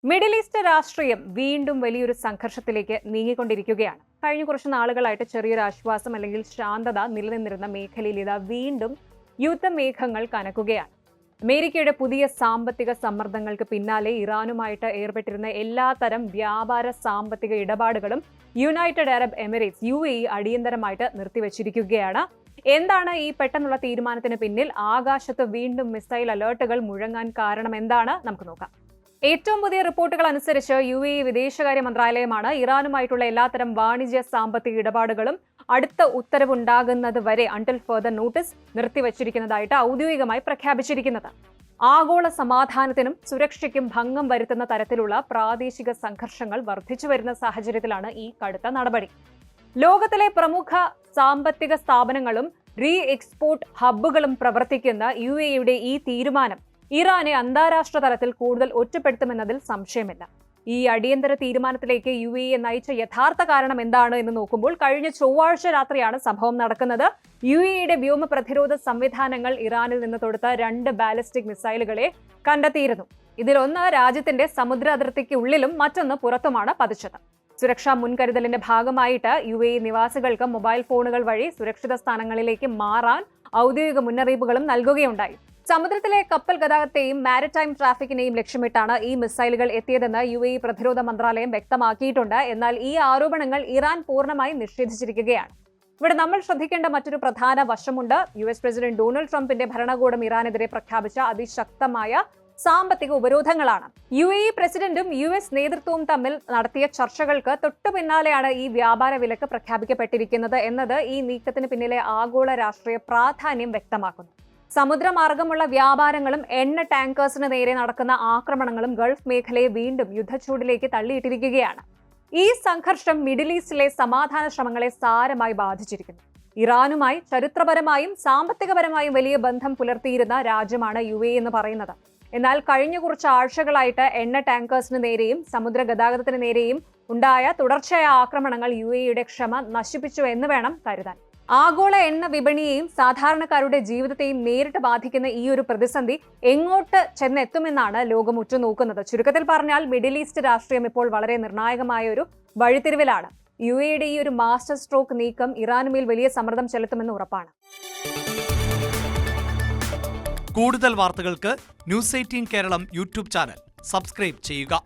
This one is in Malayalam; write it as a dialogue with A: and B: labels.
A: മിഡിൽ ഈസ്റ്റ് രാഷ്ട്രീയം വീണ്ടും വലിയൊരു സംഘർഷത്തിലേക്ക് നീങ്ങിക്കൊണ്ടിരിക്കുകയാണ്. കഴിഞ്ഞ കുറച്ച് നാളുകളായിട്ട് ചെറിയൊരു ആശ്വാസം അല്ലെങ്കിൽ ശാന്തത നിലനിന്നിരുന്ന മേഖലയിൽ ഇതാ വീണ്ടും യുദ്ധമേഘങ്ങൾ കനക്കുകയാണ്. അമേരിക്കയുടെ പുതിയ സാമ്പത്തിക സമ്മർദ്ദങ്ങൾക്ക് പിന്നാലെ ഇറാനുമായിട്ട് ഏർപ്പെട്ടിരുന്ന എല്ലാത്തരം വ്യാപാര സാമ്പത്തിക ഇടപാടുകളും യുണൈറ്റഡ് അറബ് എമിറേറ്റ്സ് UAE അടിയന്തരമായിട്ട് നിർത്തിവച്ചിരിക്കുകയാണ്. എന്താണ് ഈ പെട്ടെന്നുള്ള തീരുമാനത്തിന് പിന്നിൽ? ആകാശത്ത് വീണ്ടും മിസൈൽ അലേർട്ടുകൾ മുഴങ്ങാൻ കാരണം എന്താണ്? നമുക്ക് നോക്കാം. ഏറ്റവും പുതിയ റിപ്പോർട്ടുകൾ അനുസരിച്ച് UAE വിദേശകാര്യ മന്ത്രാലയമാണ് ഇറാനുമായിട്ടുള്ള എല്ലാത്തരം വാണിജ്യ സാമ്പത്തിക ഇടപാടുകളും അടുത്ത ഉത്തരവുണ്ടാകുന്നത് വരെ അണ്ടിൽ ഫർദർ നോട്ടീസ് നിർത്തിവച്ചിരിക്കുന്നതായിട്ട് ഔദ്യോഗികമായി പ്രഖ്യാപിച്ചിരിക്കുന്നത്. ആഗോള സമാധാനത്തിനും സുരക്ഷയ്ക്കും ഭംഗം വരുത്തുന്ന തരത്തിലുള്ള പ്രാദേശിക സംഘർഷങ്ങൾ വർദ്ധിച്ചു വരുന്ന സാഹചര്യത്തിലാണ് ഈ കടുത്ത നടപടി. ലോകത്തിലെ പ്രമുഖ സാമ്പത്തിക സ്ഥാപനങ്ങളും എക്സ്പോർട്ട് ഹബ്ബുകളും പ്രവർത്തിക്കുന്ന UAEയുടെ ഈ തീരുമാനം ഇറാനെ അന്താരാഷ്ട്ര തലത്തിൽ കൂടുതൽ ഒറ്റപ്പെടുത്തുമെന്നതിൽ സംശയമില്ല. ഈ അടിയന്തര തീരുമാനത്തിലേക്ക് UAE നയിച്ച യഥാർത്ഥ കാരണം എന്താണ് എന്ന് നോക്കുമ്പോൾ കഴിഞ്ഞ ചൊവ്വാഴ്ച രാത്രിയാണ് സംഭവം നടക്കുന്നത്. UAEയുടെ വ്യോമ പ്രതിരോധ സംവിധാനങ്ങൾ ഇറാനിൽ നിന്ന് തൊടുത്ത 2 ബാലിസ്റ്റിക് മിസൈലുകളെ കണ്ടെത്തിയിരുന്നു. ഇതിലൊന്ന് രാജ്യത്തിന്റെ സമുദ്ര അതിർത്തിക്ക് ഉള്ളിലും മറ്റൊന്ന് പുറത്തുമാണ് പതിച്ചത്. സുരക്ഷാ മുൻകരുതലിന്റെ ഭാഗമായിട്ട് UAE നിവാസികൾക്ക് മൊബൈൽ ഫോണുകൾ വഴി സുരക്ഷിത സ്ഥാനങ്ങളിലേക്ക് മാറാൻ ഔദ്യോഗിക മുന്നറിയിപ്പുകളും നൽകുകയുണ്ടായി. സമുദ്രത്തിലെ കപ്പൽ ഗതാഗതത്തെയും മാരിടൈം ട്രാഫിക്കിനെയും ലക്ഷ്യമിട്ടാണ് ഈ മിസൈലുകൾ എത്തിയതെന്ന് UAE പ്രതിരോധ മന്ത്രാലയം വ്യക്തമാക്കിയിട്ടുണ്ട്. എന്നാൽ ഈ ആരോപണങ്ങൾ ഇറാൻ പൂർണ്ണമായും നിഷേധിച്ചിരിക്കുകയാണ്. ഇവിടെ നമ്മൾ ശ്രദ്ധിക്കേണ്ട മറ്റൊരു പ്രധാന വശമുണ്ട്. US പ്രസിഡന്റ് ഡൊണാൾഡ് ട്രംപിന്റെ ഭരണകൂടം ഇറാനെതിരെ പ്രഖ്യാപിച്ച അതിശക്തമായ സാമ്പത്തിക ഉപരോധങ്ങളാണ്. UAE പ്രസിഡന്റും US നേതൃത്വവും തമ്മിൽ നടത്തിയ ചർച്ചകൾക്ക് തൊട്ടു പിന്നാലെയാണ് ഈ വ്യാപാര വിലക്ക് പ്രഖ്യാപിക്കപ്പെട്ടിരിക്കുന്നത് എന്നത് ഈ നീക്കത്തിന് പിന്നിലെ ആഗോള രാഷ്ട്രീയ പ്രാധാന്യം വ്യക്തമാക്കുന്നു. സമുദ്രമാർഗമുള്ള വ്യാപാരങ്ങളും എണ്ണ ടാങ്കേഴ്സിന് നേരെ നടക്കുന്ന ആക്രമണങ്ങളും ഗൾഫ് മേഖലയെ വീണ്ടും യുദ്ധച്ചൂടിലേക്ക് തള്ളിയിട്ടിരിക്കുകയാണ്. ഈ സംഘർഷം മിഡിൽ ഈസ്റ്റിലെ സമാധാന ശ്രമങ്ങളെ സാരമായി ബാധിച്ചിരിക്കുന്നു. ഇറാനുമായി ചരിത്രപരമായും സാമ്പത്തികപരമായും വലിയ ബന്ധം പുലർത്തിയിരുന്ന രാജ്യമാണ് UAE എന്ന് പറയുന്നത്. എന്നാൽ കഴിഞ്ഞ കുറച്ച് ആഴ്ചകളായിട്ട് എണ്ണ ടാങ്കേഴ്സിന് നേരെയും സമുദ്ര ഗതാഗതത്തിന് നേരെയും ഉണ്ടായ തുടർച്ചയായ ആക്രമണങ്ങൾ UAEയുടെ ക്ഷമ നശിപ്പിച്ചു എന്ന് വേണം കരുതാൻ. ആഗോള എണ്ണ വിപണിയെയും സാധാരണക്കാരുടെ ജീവിതത്തെയും നേരിട്ട് ബാധിക്കുന്ന ഈ ഒരു പ്രതിസന്ധി എങ്ങോട്ട് ചെന്നെത്തുമെന്നാണ് ലോകം ഉറ്റുനോക്കുന്നത്. ചുരുക്കത്തിൽ പറഞ്ഞാൽ മിഡിൽ ഈസ്റ്റ് രാഷ്ട്രീയം ഇപ്പോൾ വളരെ നിർണായകമായ ഒരു വഴിത്തിരിവിലാണ്. UAEയുടെ ഈ ഒരു മാസ്റ്റർ സ്ട്രോക്ക് നീക്കം ഇറാനുമേൽ വലിയ സമ്മർദ്ദം ചെലുത്തുമെന്ന് ഉറപ്പാണ്.
B: കൂടുതൽ വാർത്തകൾക്ക് News 18 Keralam YouTube channel subscribe ചെയ്യുക.